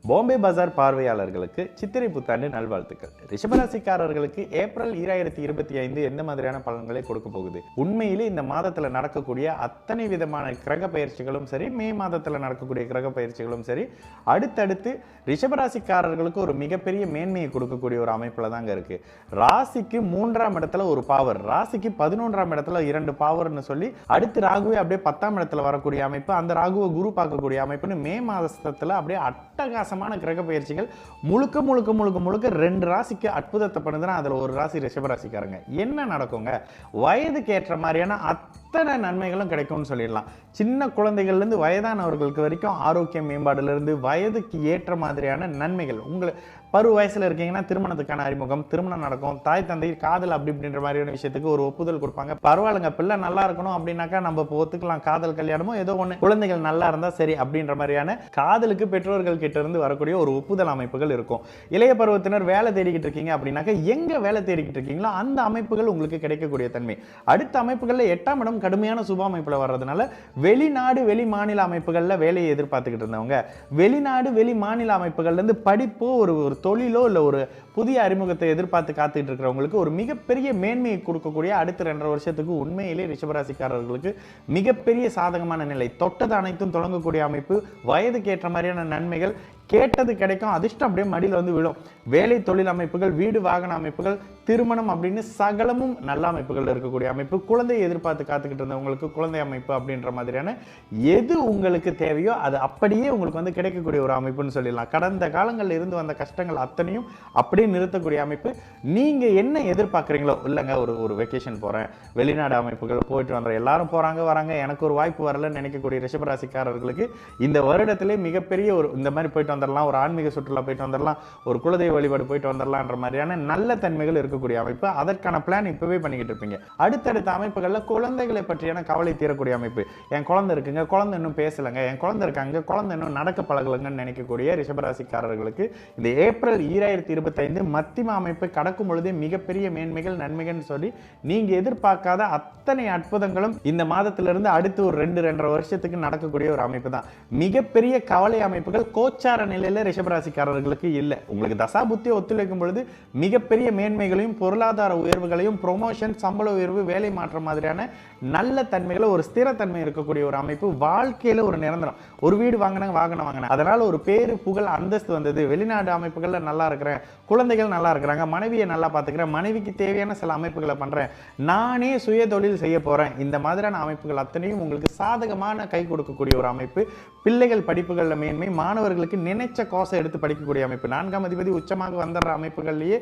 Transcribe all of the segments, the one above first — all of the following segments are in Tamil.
பாம்பே பஜார் பார்வையாளர்களுக்கு சித்திரை புத்தாண்டு நல்வாழ்த்துக்கள். ரிஷபராசிக்காரர்களுக்கு ஏப்ரல் 2025 எந்த மாதிரியான பலன்களை கொடுக்க போகுது? உண்மையிலே இந்த மாதத்துல நடக்கக்கூடிய அத்தனை விதமான கிரக பயிற்சிகளும் சரி, மே மாதத்துல நடக்கக்கூடிய கிரக பயிற்சிகளும் சரி, அடுத்தடுத்து ரிஷபராசிக்காரர்களுக்கு ஒரு மிகப்பெரிய மேன்மையை கொடுக்கக்கூடிய ஒரு அமைப்புல தாங்க இருக்கு. ராசிக்கு 3ஆம் இடத்துல ஒரு பவர், ராசிக்கு 11ஆம் இடத்துல 2 பவர்னு சொல்லி அடுத்து ராகுவே அப்படியே 10ஆம் இடத்துல வரக்கூடிய அமைப்பு, அந்த ராகுவை குரு பார்க்கக்கூடிய அமைப்புன்னு மே மாதத்துல அப்படியே அட்டகாசமான கிரக பயிற்சிகள் முழுக்க முழுக்க முழுக்க முழுக்க 2 ராசிக்கு அற்புதத்தை பண்ணுதுன்னா அதுல ஒரு ராசி ரிஷபராசிக்காரங்க. என்ன நடக்குங்க? வயதுக்கு ஏற்ற மாதிரியான அத்தனை நன்மைகளும் கிடைக்கும்னு சொல்லிடலாம். சின்ன குழந்தைகள்ல இருந்து வயதானவர்களுக்கு வரைக்கும் ஆரோக்கிய மேம்பாடுல இருந்து வயதுக்கு ஏற்ற மாதிரியான நன்மைகள். பரு வயசுல இருக்கீங்கன்னா திருமணத்துக்கான அறிமுகம், திருமணம் நடக்கும், தாய் தந்தை காதல் அப்படி இப்படின்ற மாதிரியான விஷயத்துக்கு ஒரு ஒப்புதல் கொடுப்பாங்க. பரவாயில்லைங்க, பிள்ளை நல்லா இருக்கணும் அப்படின்னாக்கா நம்ம ஒத்துக்கலாம், காதல் கல்யாணமோ ஏதோ ஒண்ணு, குழந்தைகள் நல்லா இருந்தா சரி அப்படின்ற மாதிரியான காதலுக்கு பெற்றோர்கள் கிட்ட இருந்து வரக்கூடிய ஒரு ஒப்புதல் அமைப்புகள் இருக்கும். இளைய பருவத்தினர் வேலை தேடிக்கிட்டு இருக்கீங்க அப்படின்னாக்கா எங்க வேலை தேடிக்கிட்டு இருக்கீங்களோ அந்த அமைப்புகள் உங்களுக்கு கிடைக்கக்கூடிய தன்மை. அடுத்த அமைப்புகள்ல 8ஆம் இடம் கடுமையான சுப அமைப்புல வர்றதுனால வெளிநாடு வெளி மாநில அமைப்புகள்ல வேலையை எதிர்பார்த்துக்கிட்டு இருந்தவங்க வெளிநாடு வெளி மாநில அமைப்புகள்ல இருந்து படிப்போ ஒரு தொழிலோ இல்ல ஒரு புதிய அறிமுகத்தை எதிர்பார்த்து காத்துக்கிட்டு இருக்கிறவங்களுக்கு ஒரு மிகப்பெரிய மேன்மையை கொடுக்கக்கூடிய அடுத்த 2.5 வருஷத்துக்கு உண்மையிலே ரிஷபராசிக்காரர்களுக்கு மிகப்பெரிய சாதகமான நிலை. தொட்டது அனைத்தும் தொடங்கக்கூடிய அமைப்பு, வயதுக்கு ஏற்ற மாதிரியான நன்மைகள், கேட்டது கிடைக்கும், அதிர்ஷ்டம் அப்படியே மடியில் வந்து விழும். வேலை தொழில் அமைப்புகள், வீடு வாகன அமைப்புகள், திருமணம் அப்படின்னு சகலமும் நல்ல அமைப்புகள் இருக்கக்கூடிய அமைப்பு. குழந்தையை எதிர்பார்த்து காத்துக்கிட்டு இருந்தவங்களுக்கு குழந்தை அமைப்பு அப்படின்ற மாதிரியான எது உங்களுக்கு தேவையோ அது அப்படியே உங்களுக்கு வந்து கிடைக்கக்கூடிய ஒரு அமைப்புன்னு சொல்லிடலாம். கடந்த காலங்களில் இருந்து வந்த கஷ்டங்கள் அத்தனையும் அப்படியே நிறுத்தக்கூடிய அமைப்பு. நீங்க என்ன எதிர்பார்க்குறீங்களோ, இல்லைங்க ஒரு வெக்கேஷன் போறேன், வெளிநாடு அமைப்புகள் போயிட்டு வந்துடுறேன், எல்லாரும் போறாங்க வராங்க, எனக்கு ஒரு வாய்ப்பு வரலன்னு நினைக்கக்கூடிய ரிஷபராசிக்காரர்களுக்கு இந்த வருடத்திலே மிகப்பெரிய ஒரு இந்த மாதிரி போயிட்டு வந்துடலாம், ஒரு ஆன்மீக சுற்றுலா போயிட்டு வந்துடலாம், ஒரு குலதெய்வ வழிபாடு போயிட்டு வந்துடலாம்ன்ற மாதிரியான நல்ல தன்மைகள் இருக்கக்கூடிய அமைப்பு. அதற்கான பிளான் இப்பவே பண்ணிக்கிட்டு இருப்பீங்க. அடுத்தடுத்த அமைப்புகள்ல குழந்தைகளை பற்றியான கவலை தீரக்கூடிய அமைப்பு. என் குழந்தை இருக்குங்க, குழந்தை இன்னும் பேசலங்க, என் குழந்தை இருக்காங்க, குழந்தை இன்னும் நடக்க பழகலங்கன்னு நினைக்கக்கூடிய ரிஷபராசிக்காரர்களுக்கு இந்த ஏப்ரல் 2025 மத்திம அமைப்பை கடக்கும் பொழுதே மிகப்பெரிய மேன்மைகள் நன்மைகள் சொல்லி நீங்க எதிர்பார்க்காத அத்தனை அற்புதங்களும் இந்த மாதத்திலிருந்து அடுத்து ஒரு 2.5 வருஷத்துக்கு நடக்கக்கூடிய ஒரு அமைப்பு தான். மிகப்பெரிய கவலை அமைப்புகள் கோச்சார நிலையில ரிஷபராசிக்காரர்களுக்கு இல்லை. உங்களுக்கு தசா புத்தி ஒத்துழைக்கும் பொழுது மிகப்பெரிய மேன்மைகளையும் பொருளாதார உயர்வுகளையும், ப்ரொமோஷன், சம்பள உயர்வு, வேலை மாற்றம் மாதிரியான நல்ல தன்மைகளை, ஒரு ஸ்திரத்தன்மை இருக்கக்கூடிய ஒரு அமைப்பு. வாழ்க்கையில ஒரு நிரந்தரம், ஒரு வீடு வாங்கினாங்க, வாகனம் வாங்கினாங்க, அதனால ஒரு பேரு புகழ் அந்தஸ்து வந்தது, வெளிநாடு அமைப்புகள்ல நல்லா இருக்கிறேன், குழந்தைகள் நல்லா இருக்கிறாங்க, மனைவியை நல்லா பார்த்துக்கிறேன், மனைவிக்கு தேவையான சில அமைப்புகளை பண்றேன், நானே சுய தொழில் செய்ய போறேன், இந்த மாதிரியான அமைப்புகள் அத்தனையும் உங்களுக்கு சாதகமான கை கொடுக்கக்கூடிய ஒரு அமைப்பு. பிள்ளைகள் படிப்புகள்ல மேன்மை, மாணவர்களுக்கு நினைச்ச கோசை எடுத்து படிக்கக்கூடிய அமைப்பு. 4ஆம் அதிபதி உச்சமாக வந்துடுற அமைப்புகள்லயே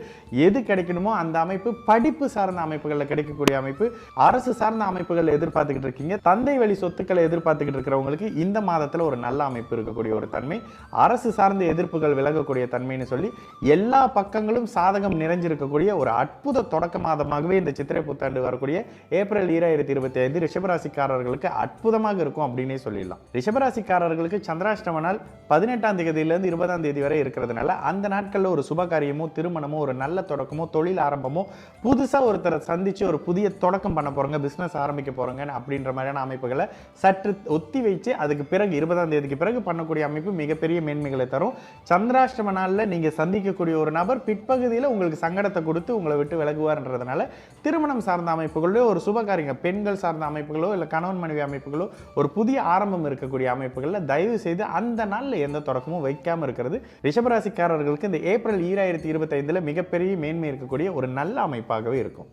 எது கிடைக்கணுமோ அந்த அமைப்பு, படிப்பு சார்ந்த அமைப்புகள்ல கிடைக்கக்கூடிய அமைப்பு. அரசு சார்ந்த அமைப்புகள் எதிர்பார்த்துக்கிட்டு இருக்கீங்க, தந்தை வழி சொத்துக்களை எதிர்பார்த்துக்கிட்டு இருக்கிறவங்களுக்கு இந்த மாதத்துல ஒரு நல்ல அமைப்பு இருக்கக்கூடிய ஒரு தன்மை, அரசு சார்ந்த எதிர்ப்புகள் விலகக்கூடிய தன்மைன்னு சொல்லி எல்லா பக்கங்களும் சாதகம் நிறைஞ்சிருக்கக்கூடிய ஒரு அற்புத தொடக்க மாதமாகவே இந்த சித்திரை புத்தாண்டு வரக்கூடிய ஏப்ரல் 2025 ரிஷபராசிக்காரர்களுக்கு அற்புதமாக இருக்கும் அப்படின்னே சொல்லிடலாம். ரிஷபராசிக்காரர்களுக்கு சந்திராஷ்டம நாள் 18ஆம் தேதியிலிருந்து 20ஆம் தேதி வரை இருக்கிறதுனால அந்த நாட்கள்ல ஒரு சுப காரியமோ, திருமணமோ, ஒரு நல்ல தொடக்கமோ, தொழில் ஆரம்பமோ, புதுசா ஒருத்தரை சந்திச்சு ஒரு புதிய தொடக்கம் பண்ண போறோங்க, பிசினஸ் ஆரம்பிக்க போறோங்க அப்படின்ற மாதிரியான அமைப்புகளை சற்று ஒத்தி வச்சு அதுக்கு பிறகு 20ஆம் தேதிக்கு பிறகு பண்ணக்கூடிய அமைப்பு மிகப்பெரிய மேன்மைகளை தரும். சந்திராஷ்டம நாள்ல நீங்க சந்திக்கக்கூடிய ஒரு நபர் பிற்பகுதியில் உங்களுக்கு சங்கடத்தை கொடுத்து உங்களை விட்டு விலகுவார்ன்றதுனால திருமணம் சார்ந்த அமைப்புகளோ, ஒரு சுபகாரியங்க, பெண்கள் சார்ந்த அமைப்புகளோ, இல்ல கணவன் மனைவி அமைப்புகளோ, ஒரு புதிய ஆரம்பம் இருக்கக்கூடிய அமைப்புகள்ல தயவு செய்து அந்த நாள்ல எந்த தொடக்கமும் வைக்காம இருக்கிறது ரிஷபராசிக்காரர்களுக்கு இந்த ஏப்ரல் 2025 மிகப்பெரிய மேன்மை இருக்கக்கூடிய ஒரு நல்ல அமைப்பாகவே இருக்கும்.